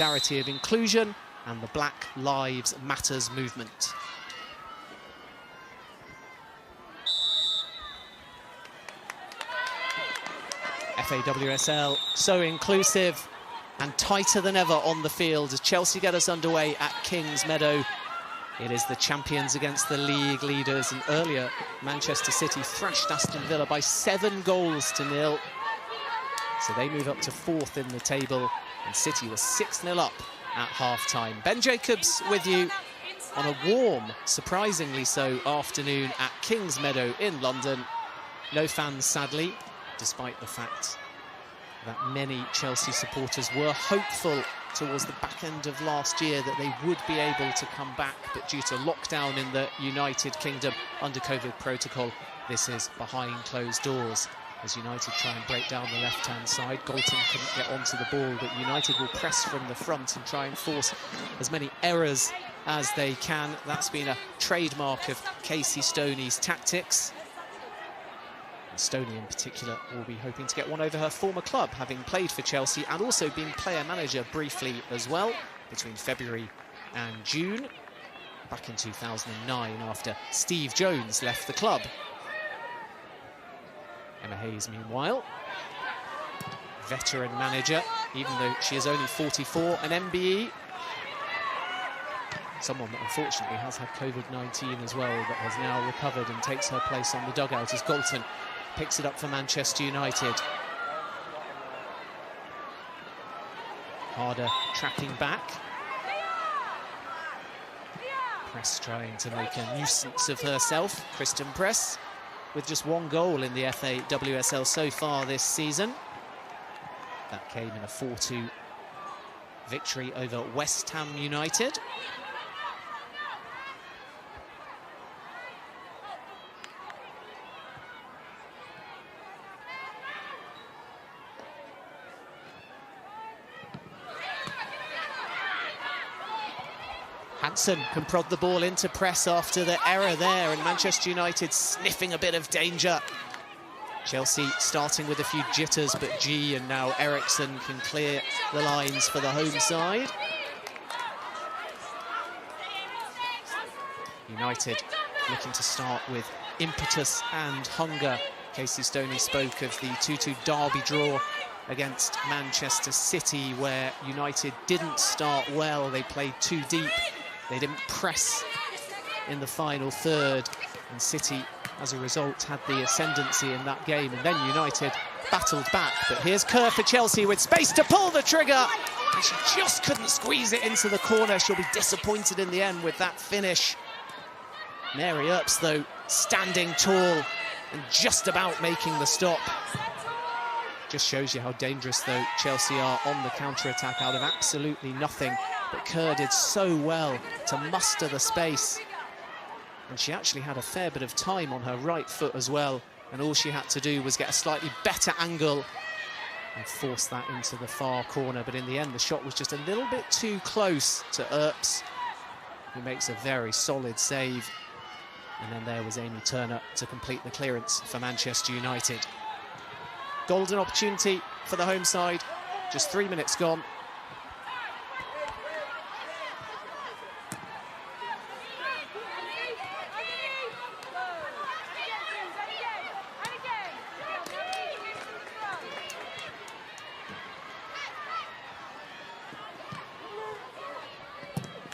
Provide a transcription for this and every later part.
solidarity of inclusion and the Black Lives Matters movement. WSL so inclusive and tighter than ever on the field as Chelsea get us underway at Kings Meadow. It is the champions against the league leaders, and earlier Manchester City thrashed Aston Villa by 7-0. So they move up to 4th in the table, and City was 6-0 up at half-time. Ben Jacobs with you on a warm, surprisingly so, afternoon at Kings Meadow in London. No fans, sadly, despite the fact that many Chelsea supporters were hopeful towards the back end of last year that they would be able to come back, but due to lockdown in the United Kingdom under COVID protocol, this is behind closed doors. As United try and break down the left-hand side, Galton couldn't get onto the ball, but United will press from the front and try and force as many errors as they can. That's been a trademark of Casey Stoney's tactics. Stoney in particular will be hoping to get one over her former club, having played for Chelsea and also been player-manager briefly as well between February and June, back in 2009 after Steve Jones left the club. Emma Hayes, meanwhile, veteran manager, even though she is only 44, an MBE. Someone that unfortunately has had COVID-19 as well, but has now recovered and takes her place on the dugout as Galton picks it up for Manchester United. Harder tracking back. Press trying to make a nuisance of herself. Kristen Press with just 1 goal in the FA WSL so far this season. That came in a 4-2 victory over West Ham United. Hansen can prod the ball into Press after the error there, and Manchester United sniffing a bit of danger. Chelsea starting with a few jitters, but G and now Eriksson can clear the lines for the home side. United looking to start with impetus and hunger. Casey Stoney spoke of the 2-2 derby draw against Manchester City, where United didn't start well. They played too deep. They didn't press in the final third, and City, as a result, had the ascendancy in that game. And then United battled back. But here's Kerr for Chelsea with space to pull the trigger. And she just couldn't squeeze it into the corner. She'll be disappointed in the end with that finish. Mary Earps, though, standing tall and just about making the stop. Just shows you how dangerous, though, Chelsea are on the counter-attack out of absolutely nothing. But Kerr did so well to muster the space. And she actually had a fair bit of time on her right foot as well. And all she had to do was get a slightly better angle and force that into the far corner. But in the end, the shot was just a little bit too close to Earps, who makes a very solid save. And then there was Amy Turner to complete the clearance for Manchester United. Golden opportunity for the home side. Just 3 minutes gone.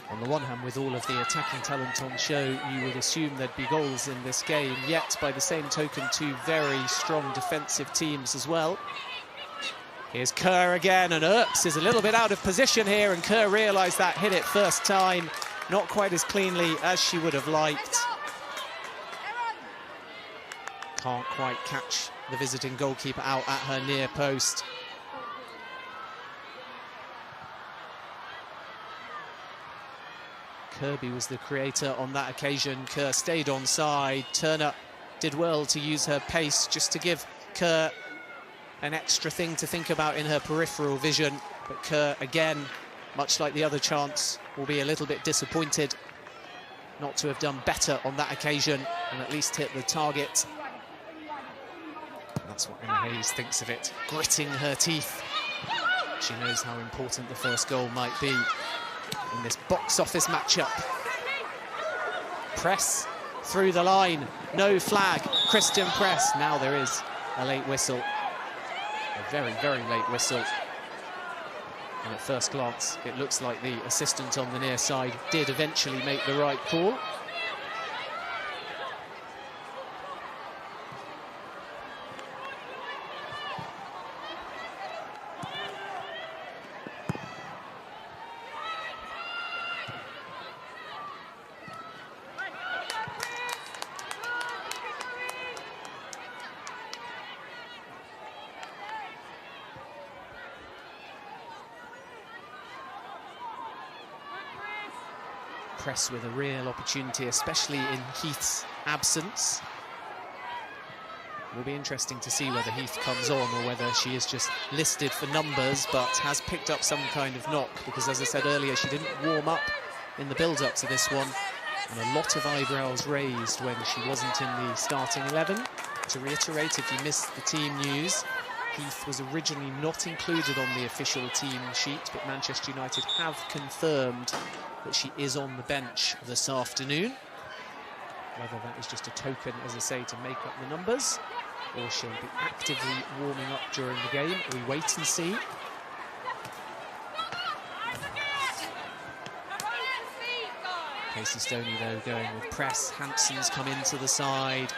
On the one hand, with all of the attacking talent on show, you would assume there'd be goals in this game, yet by the same token, 2 very strong defensive teams as well. Here's Kerr again, and Earps is a little bit out of position here, and Kerr realised that, hit it first time, not quite as cleanly as she would have liked. Can't quite catch the visiting goalkeeper out at her near post. Kirby was the creator on that occasion. Kerr stayed onside. Turner did well to use her pace just to give Kerr an extra thing to think about in her peripheral vision. But Kerr, again, much like the other chance, will be a little bit disappointed not to have done better on that occasion and at least hit the target. That's what Emma Hayes thinks of it, gritting her teeth. She knows how important the first goal might be in this box office matchup. Press through the line, no flag, Christian press. Now there is a late whistle, a very, very late whistle. And at first glance, it looks like the assistant on the near side did eventually make the right call. Press with a real opportunity, especially in Heath's absence. Will be interesting to see whether Heath comes on or whether she is just listed for numbers but has picked up some kind of knock, because as I said earlier, she didn't warm up in the build-up to this one, and a lot of eyebrows raised when she wasn't in the starting 11. To reiterate, if you missed the team news, Heath was originally not included on the official team sheet, but Manchester United have confirmed that she is on the bench this afternoon. Whether that is just a token, as I say, to make up the numbers, or she'll be actively warming up during the game, we wait and see. Casey Stoney, though, going with press. Hansen's come into the side,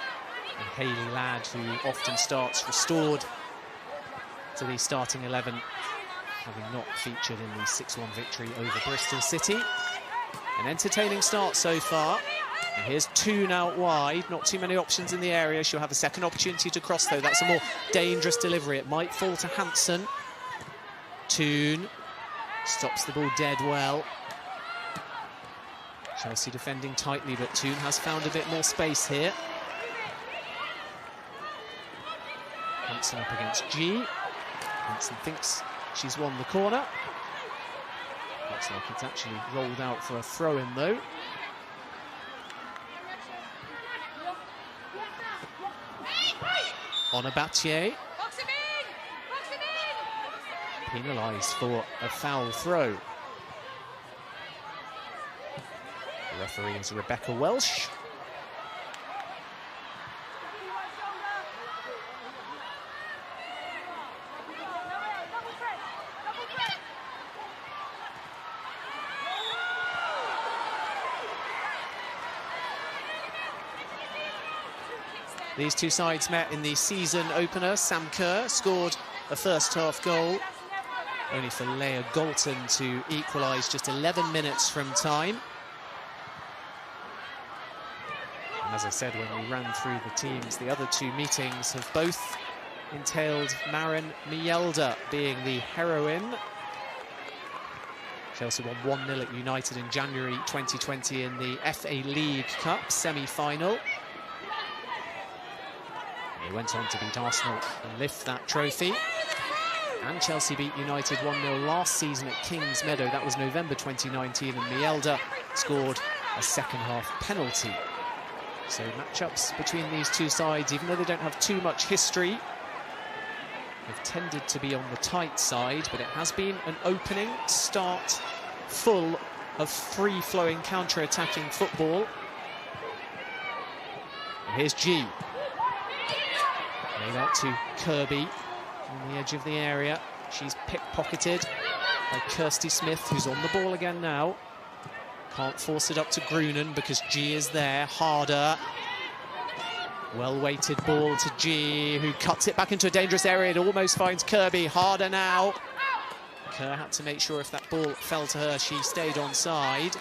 and Hayley Ladd, who often starts restored to the starting 11, having not featured in the 6-1 victory over Bristol City. An entertaining start so far. And here's Toon out wide, not too many options in the area. She'll have a second opportunity to cross, though. That's a more dangerous delivery. It might fall to Hansen. Toon stops the ball dead well. Chelsea defending tightly, but Toon has found a bit more space here. Hansen up against G. Hansen thinks she's won the corner. Looks like it's actually rolled out for a throw-in, though. Onabatier penalised for a foul throw. The referee is Rebecca Welsh. These two sides met in the season opener. Sam Kerr scored a first-half goal, only for Leah Galton to equalise just 11 minutes from time. And as I said when we ran through the teams, the other two meetings have both entailed Maren Mjelde being the heroine. Chelsea won 1-0 at United in January 2020 in the FA League Cup semi-final. They went on to beat Arsenal and lift that trophy. And Chelsea beat United 1-0 last season at Kings Meadow. That was November 2019, and Mjelde scored a second-half penalty. So matchups between these two sides, even though they don't have too much history, have tended to be on the tight side, but it has been an opening start full of free-flowing counter-attacking football. And here's G. Laid out to Kirby on the edge of the area. She's pickpocketed by Kirsty Smith, who's on the ball again now. Can't force it up to Grunen because G is there. Harder. Well-weighted ball to G, who cuts it back into a dangerous area. It almost finds Kirby. Harder now. Kerr had to make sure if that ball fell to her, she stayed onside.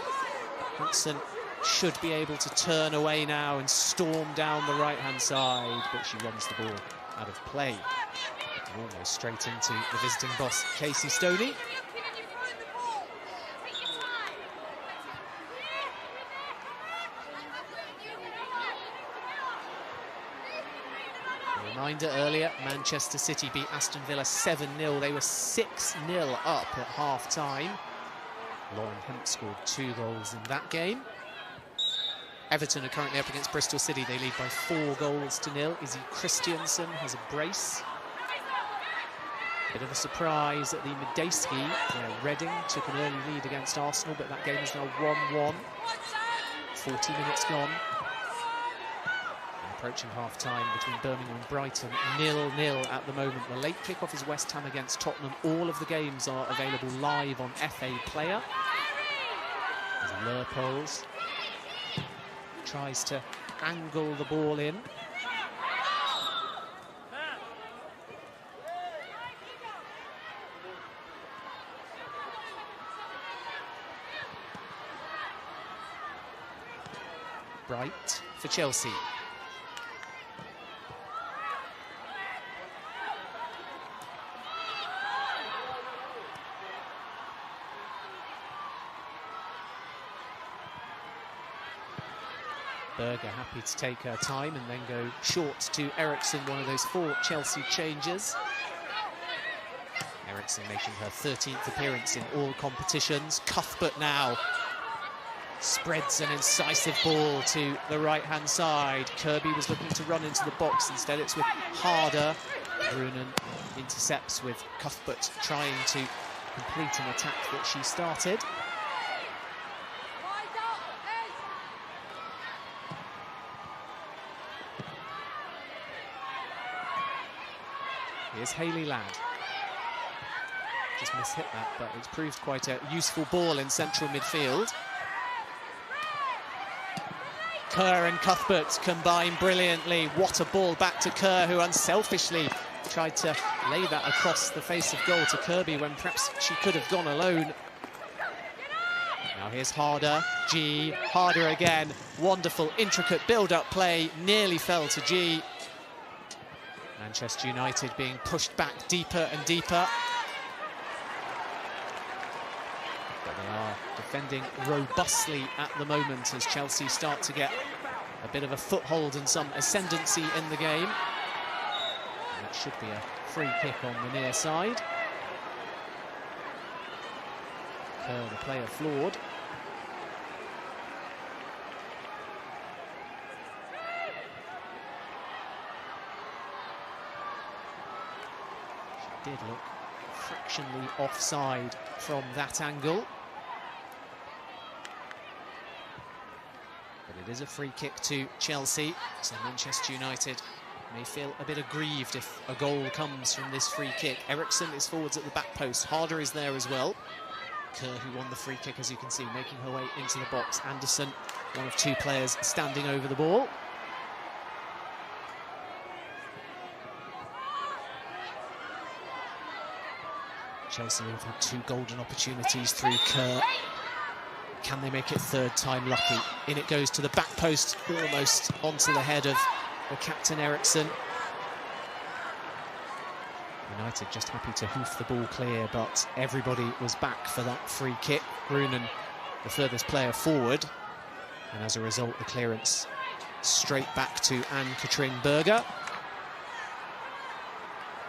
Hansen should be able to turn away now and storm down the right-hand side, but she runs the ball out of play. Almost straight into the visiting boss, Casey Stoney. A reminder earlier, Manchester City beat Aston Villa 7-0. They were 6-0 up at half-time. Lauren Hemp scored 2 goals in that game. Everton are currently up against Bristol City. They lead by 4 goals to 0. Izzy Christiansen has a brace. Bit of a surprise at the Medeski, where Reading took an early lead against Arsenal, but that game is now 1-1. 40 minutes gone. And approaching half-time between Birmingham and Brighton, 0-0 at the moment. The late kick-off is West Ham against Tottenham. All of the games are available live on FA Player. As Lurpols tries to angle the ball in. Bright for Chelsea. Berger happy to take her time and then go short to Eriksson, one of those 4 Chelsea changes. Eriksson making her 13th appearance in all competitions. Cuthbert now spreads an incisive ball to the right-hand side. Kirby was looking to run into the box. Instead, it's with Harder. Brunen intercepts with Cuthbert trying to complete an attack that she started. Here's Hayley Ladd. Just mishit that, but it's proved quite a useful ball in central midfield. Kerr and Cuthbert combine brilliantly. What a ball back to Kerr, who unselfishly tried to lay that across the face of goal to Kirby when perhaps she could have gone alone. Now here's Harder. G. Harder again. Wonderful, intricate build-up play. Nearly fell to G. Manchester United being pushed back deeper and deeper. But they are defending robustly at the moment as Chelsea start to get a bit of a foothold and some ascendancy in the game. And that should be a free kick on the near side. Kerr, the player, flawed. She did look fractionally offside from that angle. But it is a free kick to Chelsea, so Manchester United may feel a bit aggrieved if a goal comes from this free kick. Eriksson is forwards at the back post. Harder is there as well. Kerr, who won the free kick, as you can see, making her way into the box. Anderson, one of 2 players standing over the ball. Chelsea have had 2 golden opportunities through Kerr. Can they make it third time lucky? In it goes to the back post, almost onto the head of the captain Eriksson. United just happy to hoof the ball clear, but everybody was back for that free kick. Brunen, the furthest player forward, and as a result, the clearance straight back to Anne-Katrin Berger.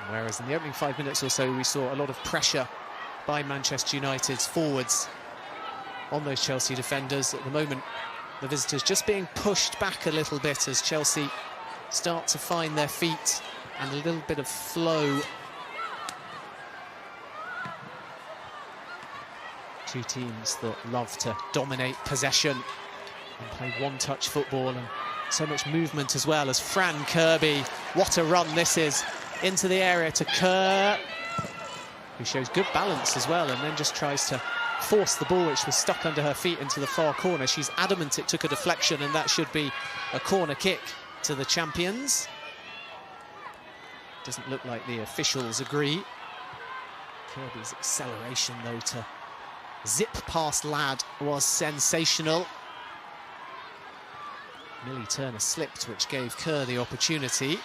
Whereas in the opening 5 minutes or so, we saw a lot of pressure by Manchester United's forwards on those Chelsea defenders. At the moment, the visitors just being pushed back a little bit as Chelsea start to find their feet and a little bit of flow. 2 teams that love to dominate possession and play one-touch football, and so much movement as well as Fran Kirby. What a run this is into the area to Kerr, who shows good balance as well, and then just tries to force the ball, which was stuck under her feet, into the far corner. She's adamant it took a deflection, and that should be a corner kick to the champions. Doesn't look like the officials agree. Kirby's acceleration, though, to zip past Ladd was sensational. Millie Turner slipped, which gave Kerr the opportunity.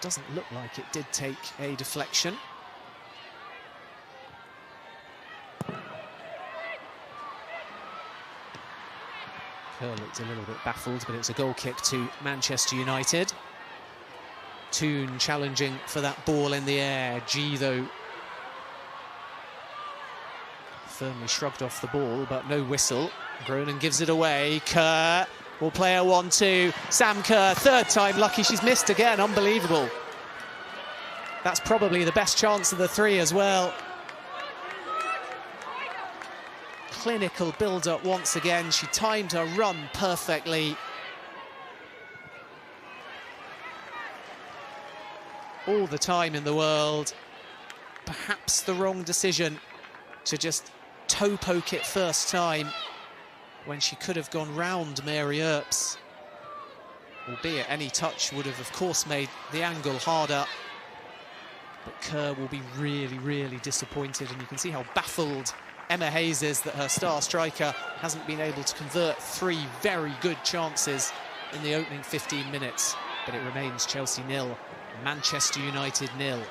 Doesn't look like it did take a deflection. Kerr looked a little bit baffled, but it's a goal kick to Manchester United. Toon challenging for that ball in the air. G, though, firmly shrugged off the ball, but no whistle. Groenen gives it away. Kerr, will play a 1-2. Sam Kerr, third time lucky, she's missed again, unbelievable. That's probably the best chance of the three as well. Clinical build-up once again, she timed her run perfectly. All the time in the world. Perhaps the wrong decision to just toe poke it first time when she could have gone round Mary Earps. Albeit any touch would have, of course, made the angle harder. But Kerr will be really, really disappointed, and you can see how baffled Emma Hayes is that her star striker hasn't been able to convert three very good chances in the opening 15 minutes. But it remains Chelsea 0, Manchester United 0.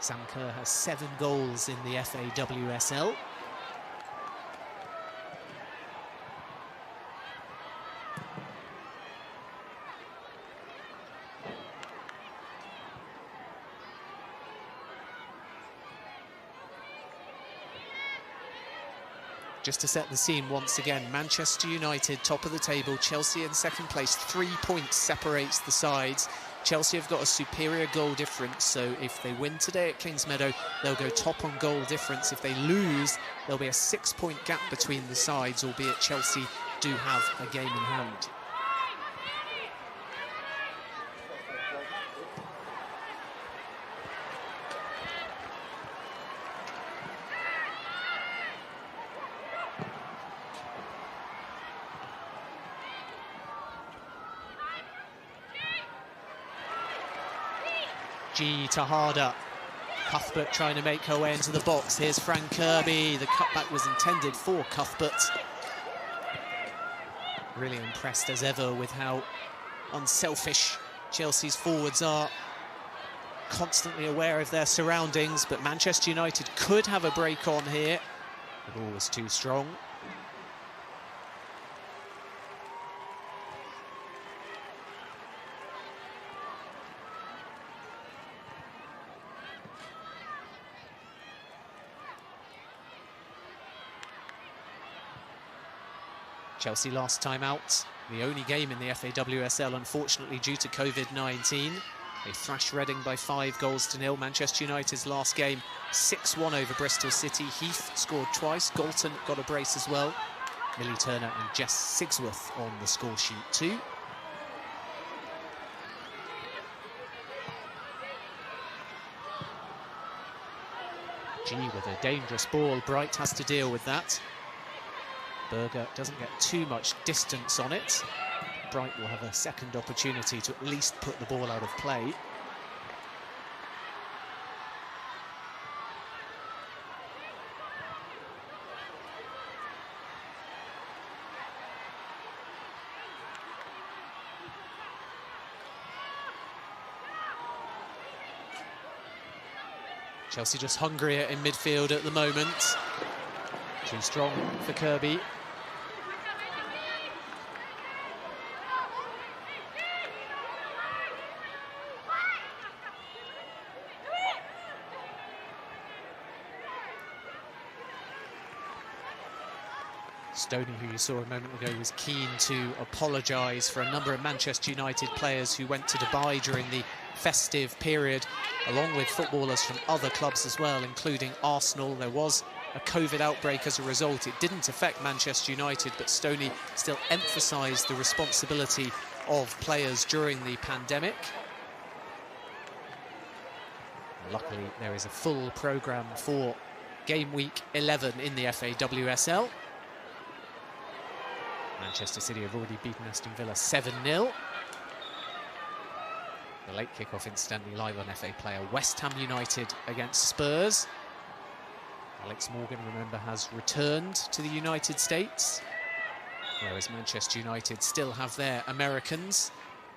Sam Kerr has 7 goals in the FA WSL. Just to set the scene once again, Manchester United top of the table, Chelsea in second place, 3 points separates the sides. Chelsea have got a superior goal difference, so if they win today at Kingsmeadow, they'll go top on goal difference. If they lose, there'll be a 6-point gap between the sides, albeit Chelsea do have a game in hand. G to Harder. Cuthbert trying to make her way into the box. Here's Fran Kirby. The cutback was intended for Cuthbert. Really impressed as ever with how unselfish Chelsea's forwards are. Constantly aware of their surroundings, but Manchester United could have a break on here. The ball was too strong. Chelsea last time out, the only game in the FA WSL, unfortunately, due to COVID-19. They thrashed Reading by 5 goals to 0. Manchester United's last game, 6-1 over Bristol City. Heath scored twice. Galton got a brace as well. Millie Turner and Jess Sigsworth on the score sheet too. G with a dangerous ball. Bright has to deal with that. Berger doesn't get too much distance on it. Bright will have a second opportunity to at least put the ball out of play. Chelsea just hungrier in midfield at the moment. Too strong for Kirby. Stoney, who you saw a moment ago, was keen to apologise for a number of Manchester United players who went to Dubai during the festive period, along with footballers from other clubs as well, including Arsenal. There was a COVID outbreak as a result. It didn't affect Manchester United, but Stoney still emphasised the responsibility of players during the pandemic. Luckily, there is a full programme for game week 11 in the FA WSL. Manchester City have already beaten Aston Villa 7-0. The late kickoff incidentally live on FA Player. West Ham United against Spurs. Alex Morgan, remember, has returned to the United States, whereas Manchester United still have their Americans.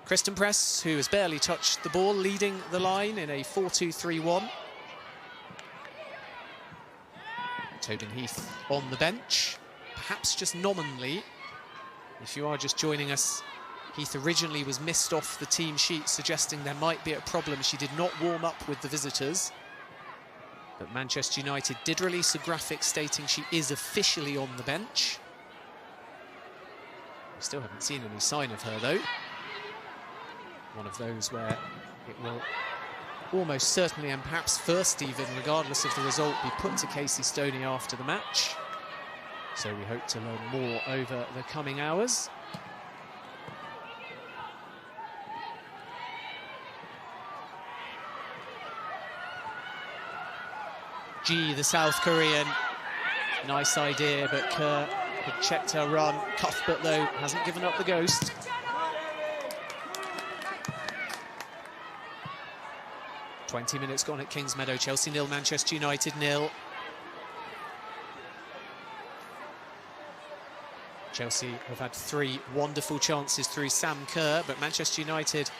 Kristen Press, who has barely touched the ball, leading the line in a 4-2-3-1. Tobin Heath on the bench, perhaps just nominally. If you are just joining us, Heath originally was missed off the team sheet, suggesting there might be a problem. She did not warm up with the visitors. But Manchester United did release a graphic stating she is officially on the bench. We still haven't seen any sign of her, though. One of those where it will almost certainly, and perhaps first even, regardless of the result, be put to Casey Stoney after the match. So we hope to learn more over the coming hours. Ji, the South Korean, nice idea, but Kerr had checked her run. Cuthbert, though, hasn't given up the ghost. "20 minutes gone at Kingsmeadow. Chelsea 0, Manchester United 0. Chelsea have had 3 wonderful chances through Sam Kerr, but Manchester United,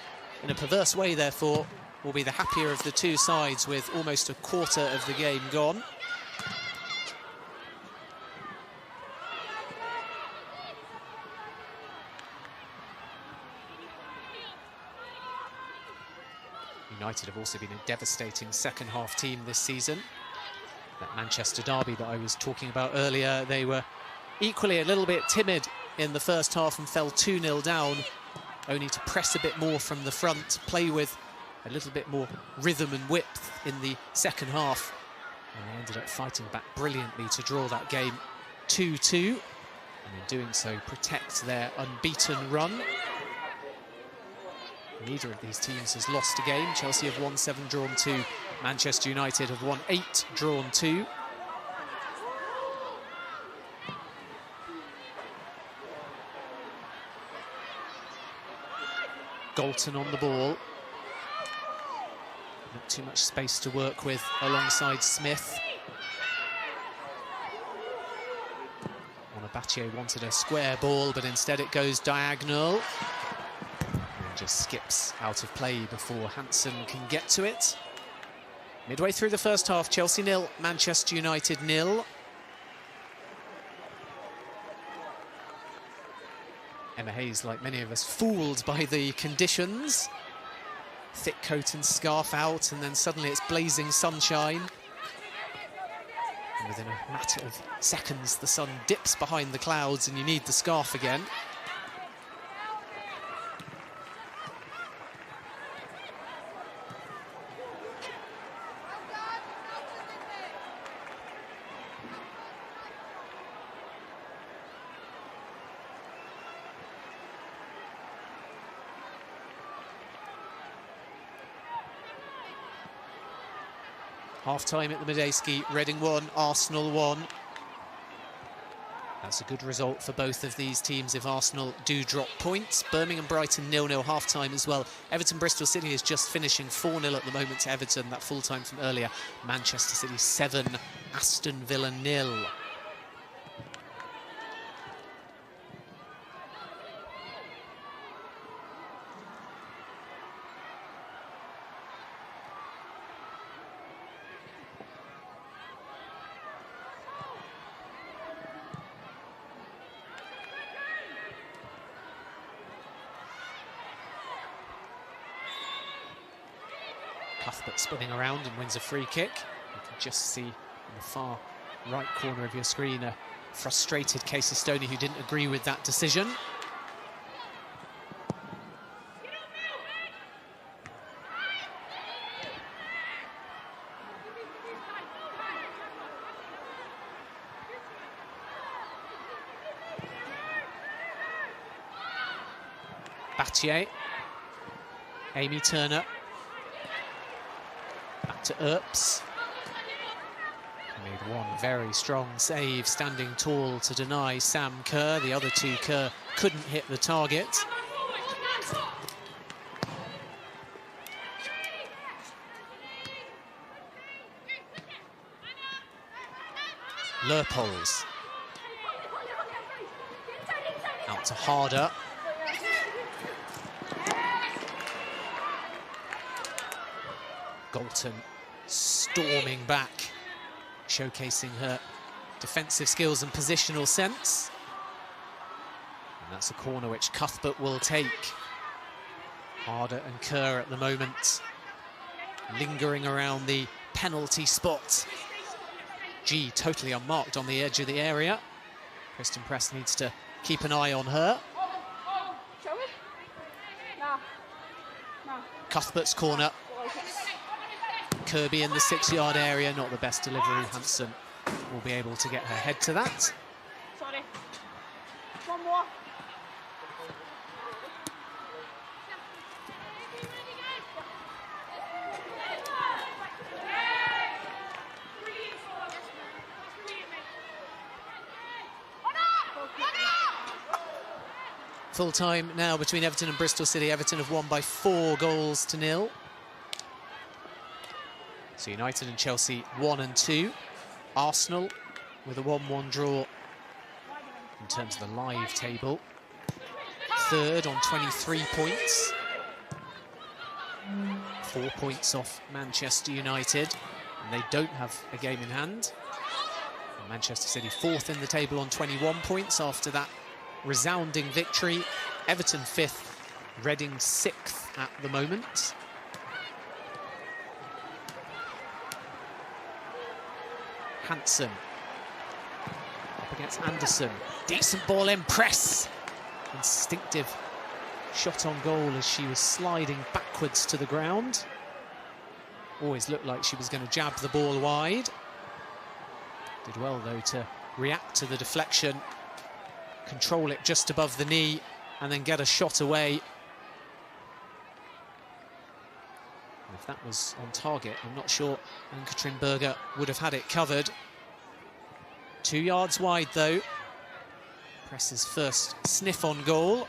in a perverse way, therefore, will be the happier of the two sides with almost a quarter of the game gone. United have also been a devastating second-half team this season. That Manchester derby that I was talking about earlier, they were equally a little bit timid in the first half and fell 2-0 down, only to press a bit more from the front, play with a little bit more rhythm and width in the second half. And they ended up fighting back brilliantly to draw that game 2-2, and in doing so protect their unbeaten run. Neither of these teams has lost a game. Chelsea have won 7, drawn 2. Manchester United have won 8, drawn 2. Galton on the ball. Not too much space to work with alongside Smith. Onabache wanted a square ball, but instead it goes diagonal. And just skips out of play before Hansen can get to it. Midway through the first half, Chelsea 0, Manchester United 0. Emma Hayes, like many of us, fooled by the conditions. Thick coat and scarf out, and then suddenly it's blazing sunshine. And within a matter of seconds, the sun dips behind the clouds and you need the scarf again. Half-time at the Medeski, Reading 1, Arsenal 1. That's a good result for both of these teams if Arsenal do drop points. Birmingham Brighton 0-0 half-time as well. Everton Bristol City is just finishing 4-0 at the moment to Everton, that full-time from earlier. Manchester City 7, Aston Villa 0. Cuthbert spinning around and wins a free kick. You can just see in the far right corner of your screen a frustrated Casey Stoney who didn't agree with that decision. Battier, Amy Turner. Back to Earps. Made one very strong save, standing tall to deny Sam Kerr. The other two, Kerr couldn't hit the target. Leupolz. Out to Harder. Galton storming back, showcasing her defensive skills and positional sense. And that's a corner which Cuthbert will take. Harder and Kerr at the moment lingering around the penalty spot. G totally unmarked on the edge of the area. Kristen Press needs to keep an eye on her. Cuthbert's corner. Kirby in the 6-yard area, not the best delivery. Hansen will be able to get her head to that. Sorry. One more. Full time now between Everton and Bristol City. Everton have won by 4 goals to 0. So United and Chelsea 1 and 2. Arsenal with a 1-1 draw in terms of the live table. 3rd on 23 points. 4 points off Manchester United, and they don't have a game in hand. And Manchester City 4th in the table on 21 points after that resounding victory. Everton 5th, Reading 6th at the moment. Hansen up against Anderson. Decent ball in, Press. Instinctive shot on goal as she was sliding backwards to the ground. Always looked like she was going to jab the ball wide. Did well, though, to react to the deflection, control it just above the knee, and then get a shot away. And if that was on target, I'm not sure Ann-Katrin Berger would have had it covered. 2 yards wide, though. Press's first sniff on goal.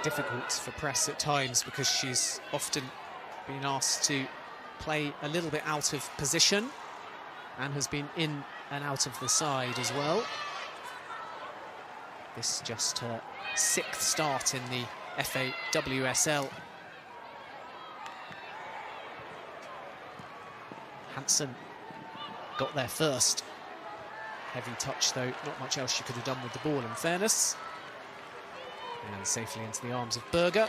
Difficult for Press at times because she's often been asked to play a little bit out of position and has been in and out of the side as well. This is just her 6th start in the FA WSL. Hansen got there first. Heavy touch, though, not much else she could have done with the ball, in fairness. And safely into the arms of Berger.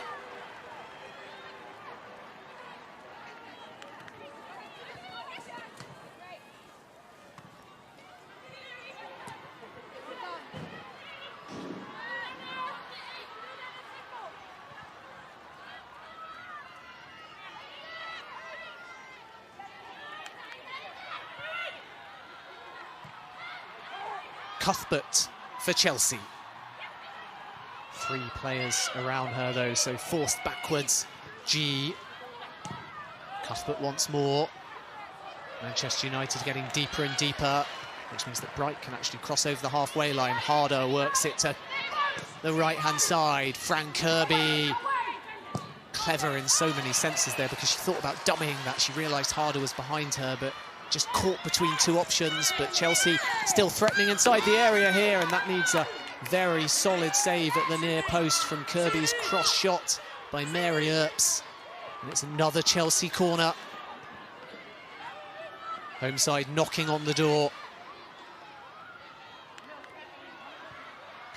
Cuthbert for Chelsea. 3 players around her, though, so forced backwards. G. Cuthbert once more. Manchester United getting deeper and deeper, which means that Bright can actually cross over the halfway line. Harder works it to the right-hand side. Fran Kirby. Clever in so many senses there, because she thought about dummying that. She realised Harder was behind her, but just caught between 2 options. But Chelsea still threatening inside the area here, and that needs a very solid save at the near post from Kirby's cross shot by Mary Earps. And it's another Chelsea corner. Home side knocking on the door.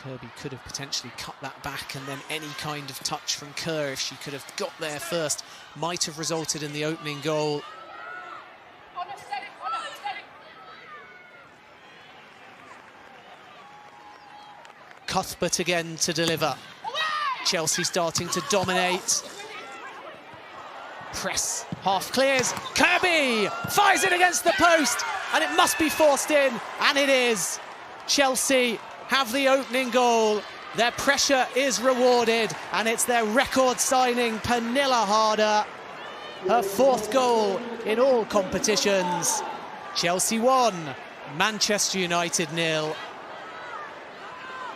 Kirby could have potentially cut that back, and then any kind of touch from Kerr, if she could have got there first, might have resulted in the opening goal. Cuthbert again to deliver. Chelsea starting to dominate. Press half clears. Kirby fires it against the post, and it must be forced in, and it is. Chelsea have the opening goal. Their pressure is rewarded, and it's their record signing, Pernilla Harder. Her 4th goal in all competitions. Chelsea 1, Manchester United 0.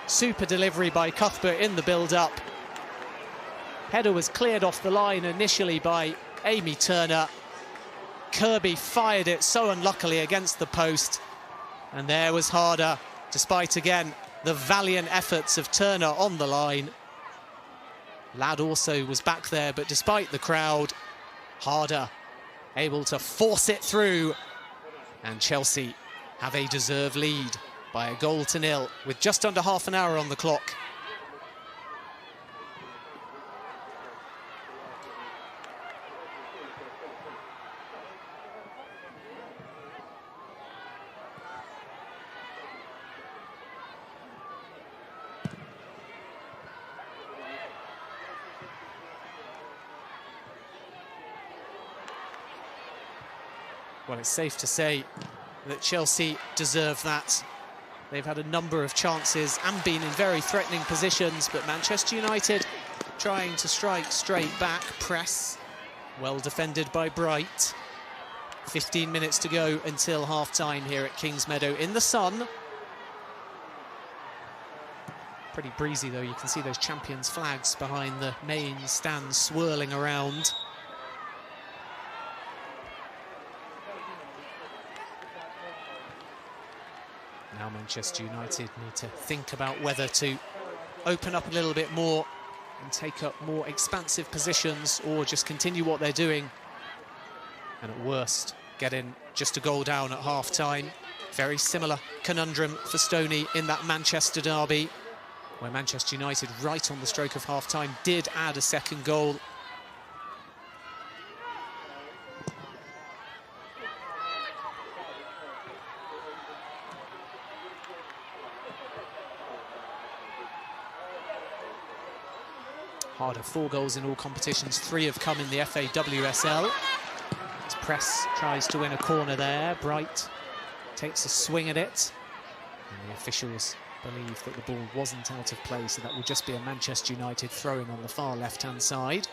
Super delivery by Cuthbert in the build-up. Header was cleared off the line initially by Amy Turner. Kirby fired it so unluckily against the post. And there was Harder, despite, again, the valiant efforts of Turner on the line. Ladd also was back there, but despite the crowd, Harder able to force it through. And Chelsea have a deserved lead by 1-0 with just under half an hour on the clock. Well, it's safe to say that Chelsea deserve that. They've had a number of chances and been in very threatening positions, but Manchester United trying to strike straight back, press, well defended by Bright. 15 minutes to go until half-time here at Kingsmeadow in the sun. Pretty breezy though, you can see those Champions flags behind the main stand swirling around. Now Manchester United need to think about whether to open up a little bit more and take up more expansive positions, or just continue what they're doing and at worst get in just a goal down at half-time. Very similar conundrum for Stoney in that Manchester derby, where Manchester United, right on the stroke of half-time, did add a second goal. Harder, 4 goals in all competitions, 3 have come in the FA WSL. As Press tries to win a corner there, Bright takes a swing at it. And the officials believe that the ball wasn't out of play, so that will just be a Manchester United throw-in on the far left-hand side.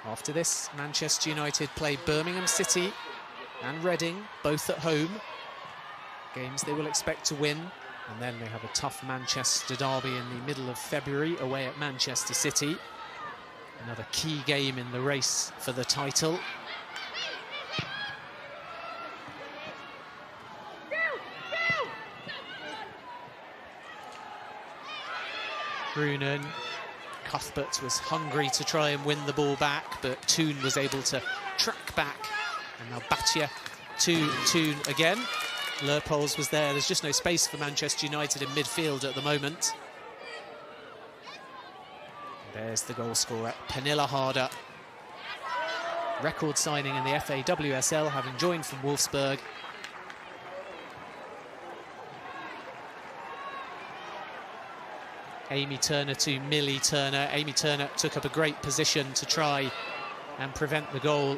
After this, Manchester United play Birmingham City and Reading, both at home. Games they will expect to win. And then they have a tough Manchester derby in the middle of February away at Manchester City. Another key game in the race for the title. Brunen. Cuthbert was hungry to try and win the ball back, but Toon was able to track back. And now Batia to Toon again. Leupolz was there. There's just no space for Manchester United in midfield at the moment. There's the goal scorer, Pernilla Harder. Record signing in the FA WSL, having joined from Wolfsburg. Amy Turner to Millie Turner. Amy Turner took up a great position to try and prevent the goal.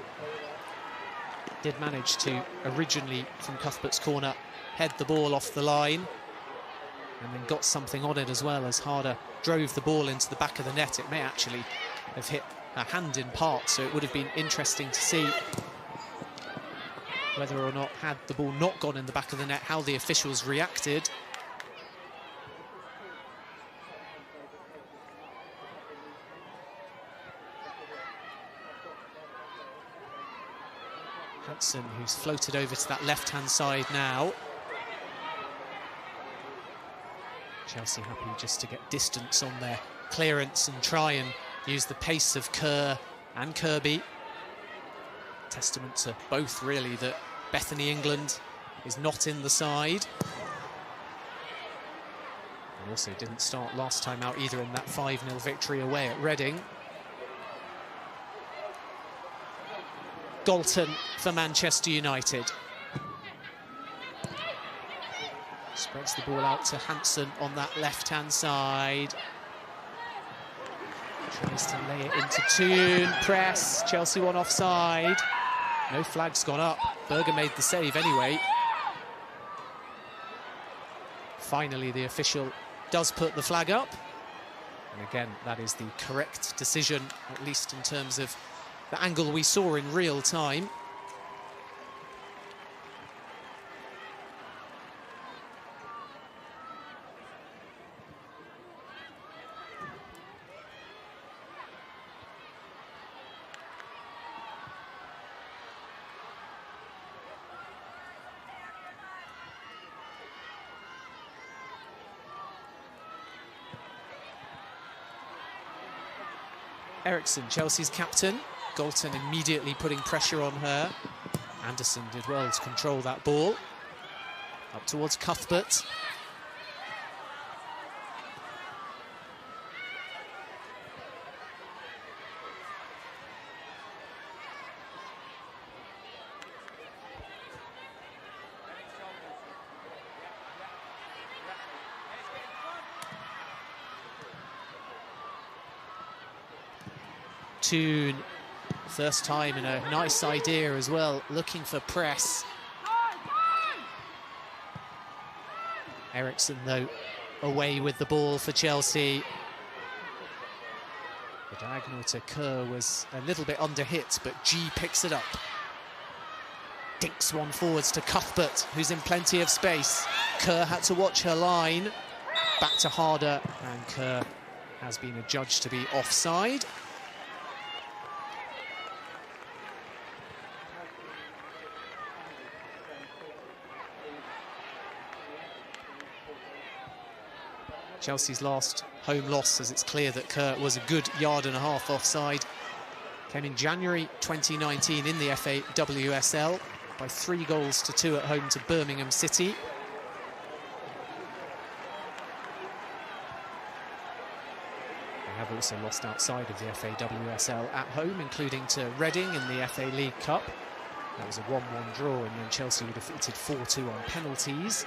Did manage to, originally from Cuthbert's corner, head the ball off the line. And then got something on it as well, as Harder drove the ball into the back of the net. It may actually have hit her hand in part, so it would have been interesting to see whether or not, had the ball not gone in the back of the net, how the officials reacted. Hudson, who's floated over to that left-hand side now. Chelsea happy just to get distance on their clearance and try and use the pace of Kerr and Kirby. Testament to both, really, that Bethany England is not in the side. And also didn't start last time out either in that 5-0 victory away at Reading. Galton for Manchester United. Spreads the ball out to Hansen on that left-hand side. Tries to lay it into Toon. Press. Chelsea one offside. No flag's gone up. Berger made the save anyway. Finally, the official does put the flag up. And again, that is the correct decision, at least in terms of the angle we saw in real time. Eriksson, Chelsea's captain. Galton immediately putting pressure on her. Anderson did well to control that ball. Up towards Cuthbert. Toon, first time, and a nice idea as well, looking for press. Eriksson, though, away with the ball for Chelsea. The diagonal to Kerr was a little bit under hit, but G picks it up. Dinks one forwards to Cuthbert, who's in plenty of space. Kerr had to watch her line. Back to Harder, and Kerr has been adjudged to be offside. Chelsea's last home loss, as it's clear that Kerr was a good yard and a half offside. Came in January 2019 in the FA WSL by 3-2 at home to Birmingham City. They have also lost outside of the FA WSL at home, including to Reading in the FA League Cup. That was a 1-1 draw, and then Chelsea were defeated 4-2 on penalties.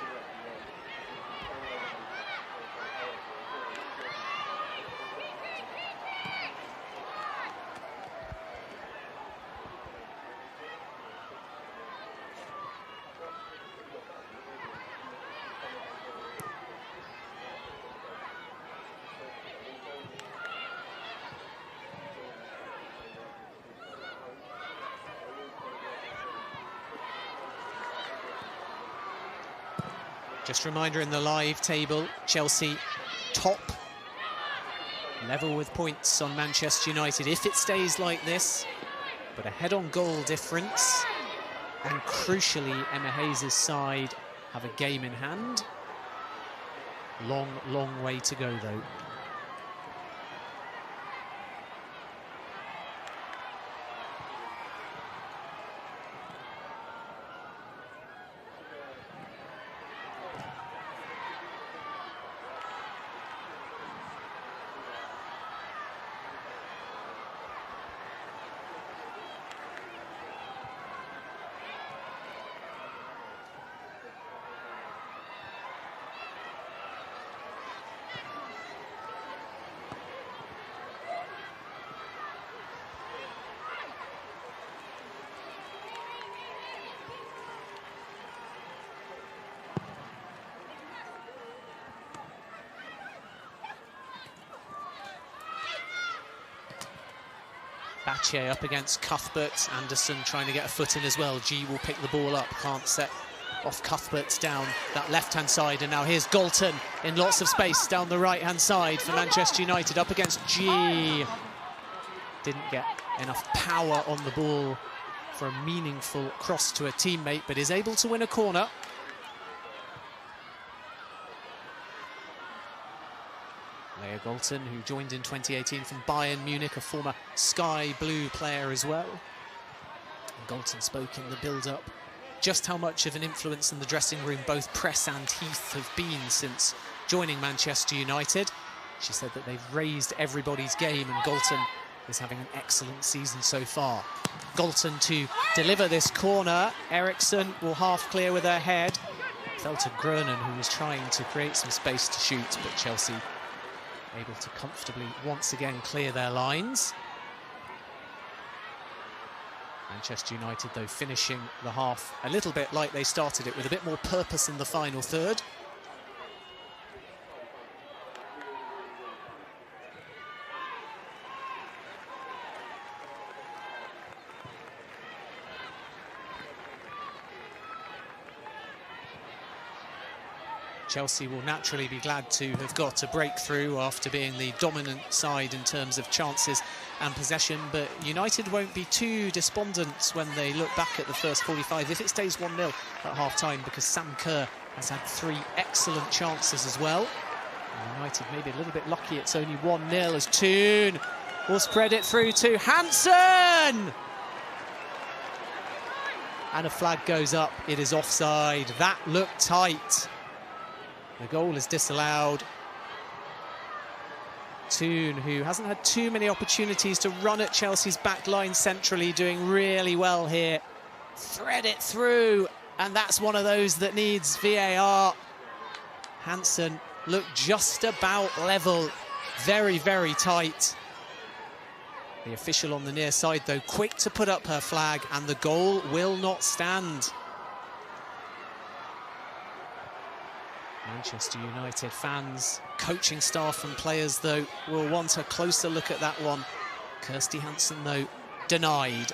Just a reminder, in the live table, Chelsea top, level with points on Manchester United if it stays like this, but a head-on-goal difference, and crucially Emma Hayes' side have a game in hand. Long, long way to go though. Bache up against Cuthbert. Anderson trying to get a foot in as well. G will pick the ball up, can't set off Cuthbert down that left-hand side. And now here's Galton in lots of space down the right-hand side for Manchester United, up against G. Didn't get enough power on the ball for a meaningful cross to a teammate, but is able to win a corner. Leah Galton, who joined in 2018 from Bayern Munich, a former sky blue player as well. And Galton spoke in the build-up just how much of an influence in the dressing room both Press and Heath have been since joining Manchester United. She said that they've raised everybody's game, and Galton is having an excellent season so far. Galton to deliver this corner. Eriksson will half clear with her head. Fell to Grunen, who was trying to create some space to shoot, but Chelsea able to comfortably once again clear their lines. Manchester United, though, finishing the half a little bit like they started it, with a bit more purpose in the final third. Chelsea will naturally be glad to have got a breakthrough after being the dominant side in terms of chances and possession, but United won't be too despondent when they look back at the first 45 if it stays 1-0 at half-time, because Sam Kerr has had 3 excellent chances as well. And United maybe a little bit lucky it's only 1-0 as Toon will spread it through to Hansen! And a flag goes up. It is offside. That looked tight. The goal is disallowed. Toon, who hasn't had too many opportunities to run at Chelsea's back line centrally, doing really well here. Thread it through, and that's one of those that needs VAR. Hansen looked just about level. Very, very tight. The official on the near side, though, quick to put up her flag, and the goal will not stand. Manchester United fans, coaching staff and players, though, will want a closer look at that one. Kirsty Hansen, though, denied.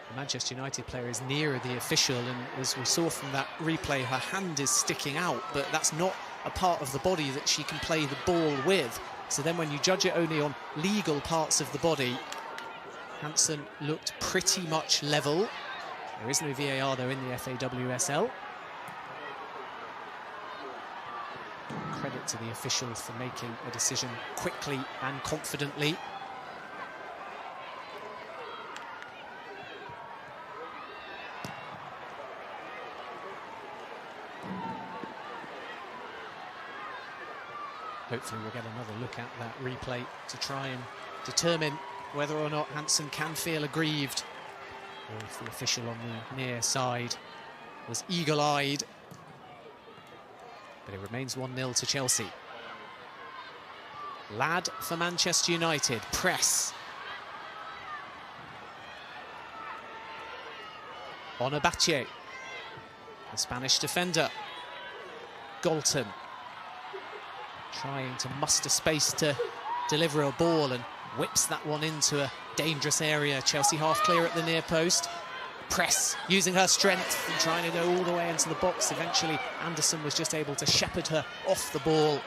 The Manchester United player is nearer the official, and as we saw from that replay, her hand is sticking out, but that's not a part of the body that she can play the ball with. So then when you judge it only on legal parts of the body, Hansen looked pretty much level. There is no VAR, though, in the FAWSL. Credit to the official for making a decision quickly and confidently. Hopefully we'll get another look at that replay to try and determine whether or not Hansen can feel aggrieved, or if the official on the near side was eagle-eyed. But it remains 1-0 to Chelsea. Lad for Manchester United, press. Onabache, the Spanish defender. Galton, trying to muster space to deliver a ball, and whips that one into a dangerous area. Chelsea half clear at the near post. Press, using her strength and trying to go all the way into the box. Eventually, Anderson was just able to shepherd her off the ball.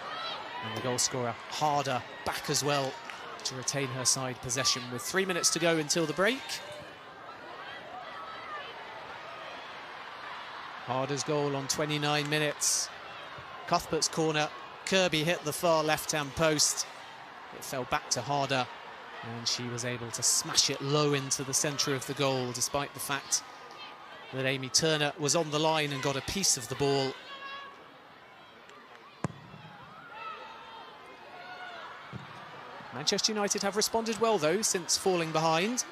And the goal scorer, Harder, back as well to retain her side possession with 3 minutes to go until the break. Harder's goal on 29 minutes. Cuthbert's corner. Kirby hit the far left-hand post. It fell back to Harder, and she was able to smash it low into the centre of the goal, despite the fact that Amy Turner was on the line and got a piece of the ball. Manchester United have responded well, though, since falling behind.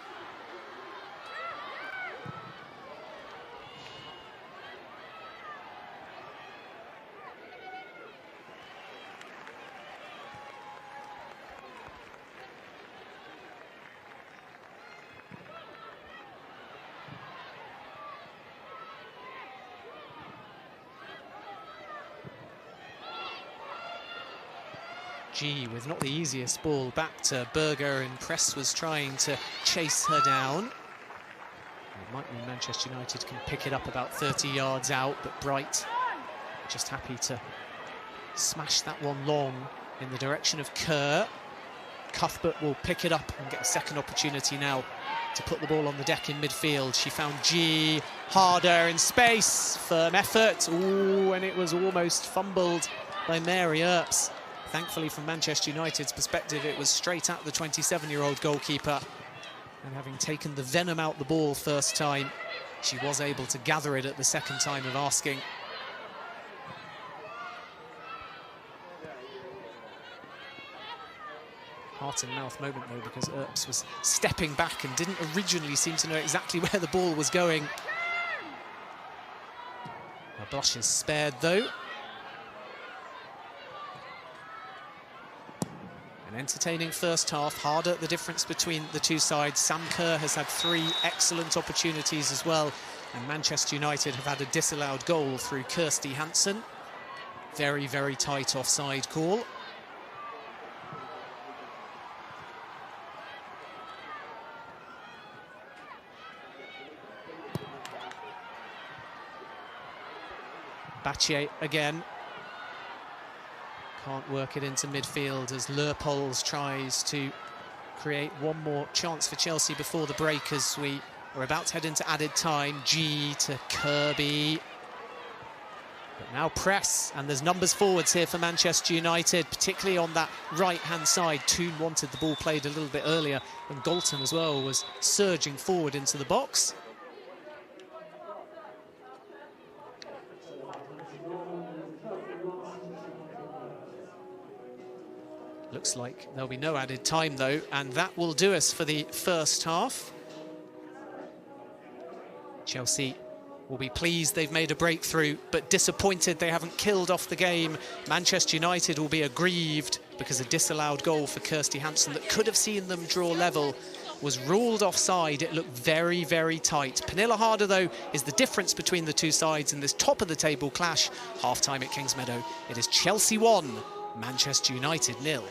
G with not the easiest ball back to Berger, and Press was trying to chase her down. It might mean Manchester United can pick it up about 30 yards out, but Bright just happy to smash that one long in the direction of Kerr. Cuthbert will pick it up and get a second opportunity now to put the ball on the deck in midfield. She found G, Harder in space, firm effort. Ooh, and it was almost fumbled by Mary Earps. Thankfully, from Manchester United's perspective, it was straight at the 27-year-old goalkeeper. And having taken the venom out the ball first time, she was able to gather it at the second time of asking. Heart-in-mouth moment, though, because Earps was stepping back and didn't originally seem to know exactly where the ball was going. Her blush is spared, though. An entertaining first half. Harder the difference between the two sides. Sam Kerr has had 3 excellent opportunities as well, and Manchester United have had a disallowed goal through Kirsty Hansen. Very, very tight offside call. Bachier again. Can't work it into midfield as Leupolz tries to create one more chance for Chelsea before the break, as we are about to head into added time. G to Kirby. But now press, and there's numbers forwards here for Manchester United, particularly on that right-hand side. Toon wanted the ball played a little bit earlier, and Galton as well was surging forward into the box. Looks like there'll be no added time though, and that will do us for the first half. Chelsea will be pleased they've made a breakthrough, but disappointed they haven't killed off the game. Manchester United will be aggrieved because a disallowed goal for Kirsty Hansen that could have seen them draw level was ruled offside. It looked very, very tight. Pernilla Harder, though, is the difference between the two sides in this top-of-the-table clash. Half-time at Kingsmeadow. It is Chelsea 1, Manchester United 0.